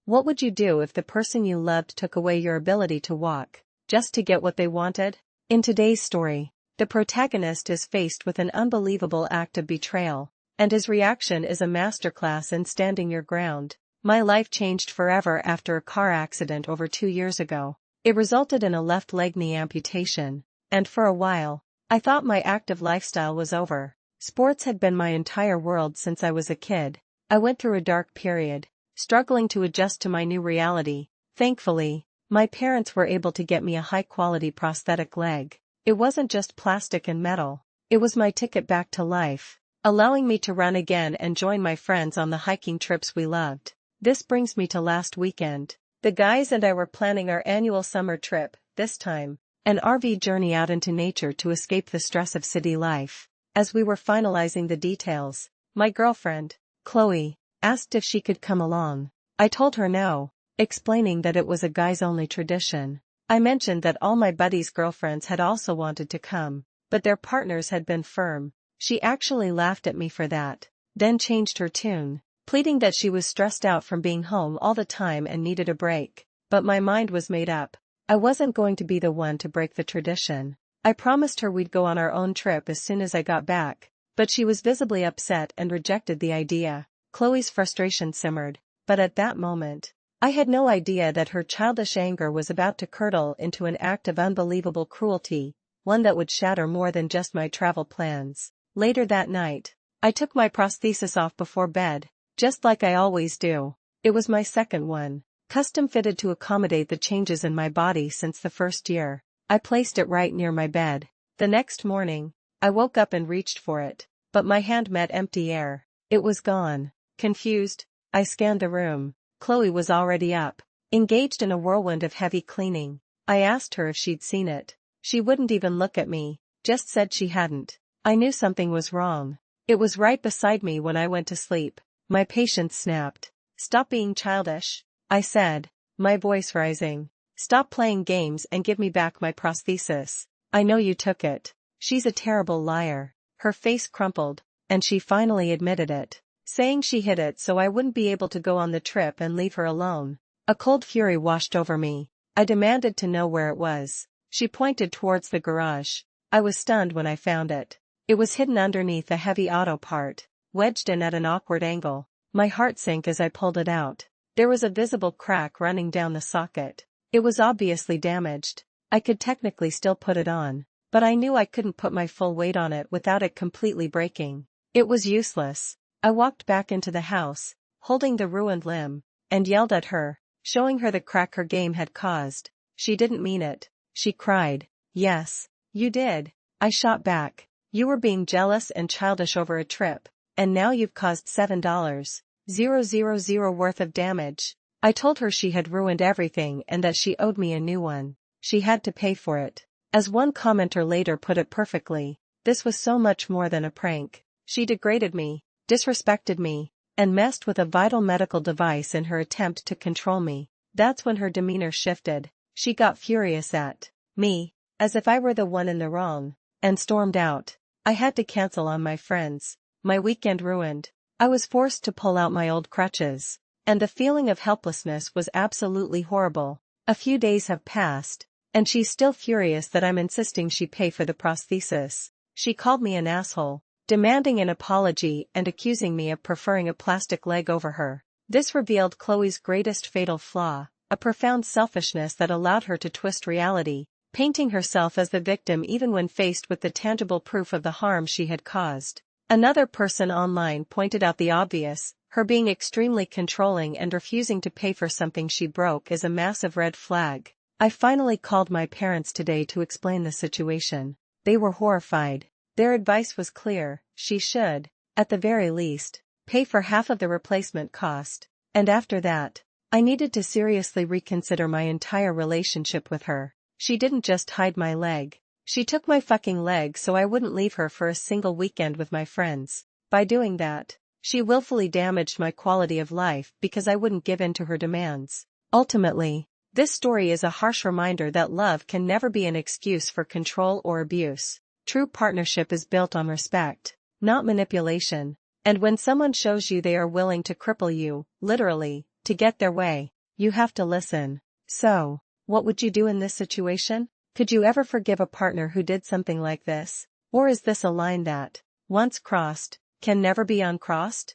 What would you do if the person you loved took away your ability to walk, just to get what they wanted? In today's story, the protagonist is faced with an unbelievable act of betrayal, and his reaction is a masterclass in standing your ground. My life changed forever after a car accident over 2 years ago. It resulted in a left leg knee amputation, and for a while, I thought my active lifestyle was over. Sports had been my entire world since I was a kid. I went through a dark period, struggling to adjust to my new reality. Thankfully, my parents were able to get me a high-quality prosthetic leg. It wasn't just plastic and metal. It was my ticket back to life, allowing me to run again and join my friends on the hiking trips we loved. This brings me to last weekend. The guys and I were planning our annual summer trip, this time, an RV journey out into nature to escape the stress of city life. As we were finalizing the details, my girlfriend, Chloe, asked if she could come along. I told her no, explaining that it was a guys-only tradition. I mentioned that all my buddies' girlfriends had also wanted to come, but their partners had been firm. She actually laughed at me for that, then changed her tune, pleading that she was stressed out from being home all the time and needed a break. But my mind was made up. I wasn't going to be the one to break the tradition. I promised her we'd go on our own trip as soon as I got back, but she was visibly upset and rejected the idea. Chloe's frustration simmered, but at that moment, I had no idea that her childish anger was about to curdle into an act of unbelievable cruelty, one that would shatter more than just my travel plans. Later that night, I took my prosthesis off before bed, just like I always do. It was my second one, custom fitted to accommodate the changes in my body since the first year. I placed it right near my bed. The next morning, I woke up and reached for it, but my hand met empty air. It was gone. Confused, I scanned the room. Chloe was already up, engaged in a whirlwind of heavy cleaning. I asked her if she'd seen it. She wouldn't even look at me, just said she hadn't. I knew something was wrong. It was right beside me when I went to sleep. My patience snapped. "Stop being childish," I said, my voice rising. "Stop playing games and give me back my prosthesis. I know you took it." She's a terrible liar. Her face crumpled, and she finally admitted it, saying she hid it so I wouldn't be able to go on the trip and leave her alone. A cold fury washed over me. I demanded to know where it was. She pointed towards the garage. I was stunned when I found it. It was hidden underneath a heavy auto part, wedged in at an awkward angle. My heart sank as I pulled it out. There was a visible crack running down the socket. It was obviously damaged. I could technically still put it on, but I knew I couldn't put my full weight on it without it completely breaking. It was useless. I walked back into the house, holding the ruined limb, and yelled at her, showing her the crack her game had caused. She didn't mean it, she cried. "Yes, you did," I shot back. "You were being jealous and childish over a trip, and now you've caused $7,000 worth of damage." I told her she had ruined everything and that she owed me a new one. She had to pay for it. As one commenter later put it perfectly, this was so much more than a prank. She degraded me, disrespected me, and messed with a vital medical device in her attempt to control me. That's when her demeanor shifted. She got furious at me, as if I were the one in the wrong, and stormed out. I had to cancel on my friends. My weekend ruined. I was forced to pull out my old crutches, and the feeling of helplessness was absolutely horrible. A few days have passed, and she's still furious that I'm insisting she pay for the prosthesis. She called me an asshole, demanding an apology and accusing me of preferring a plastic leg over her. This revealed Chloe's greatest fatal flaw, a profound selfishness that allowed her to twist reality, painting herself as the victim even when faced with the tangible proof of the harm she had caused. Another person online pointed out the obvious. Her being extremely controlling and refusing to pay for something she broke is a massive red flag. I finally called my parents today to explain the situation. They were horrified. Their advice was clear: she should, at the very least, pay for half of the replacement cost. And after that, I needed to seriously reconsider my entire relationship with her. She didn't just hide my leg. She took my fucking leg so I wouldn't leave her for a single weekend with my friends. By doing that, she willfully damaged my quality of life because I wouldn't give in to her demands. Ultimately, this story is a harsh reminder that love can never be an excuse for control or abuse. True partnership is built on respect, not manipulation. And when someone shows you they are willing to cripple you, literally, to get their way, You have to listen. So, what would you do in this situation? Could you ever forgive a partner who did something like this? Or is this a line that, once crossed, can never be uncrossed?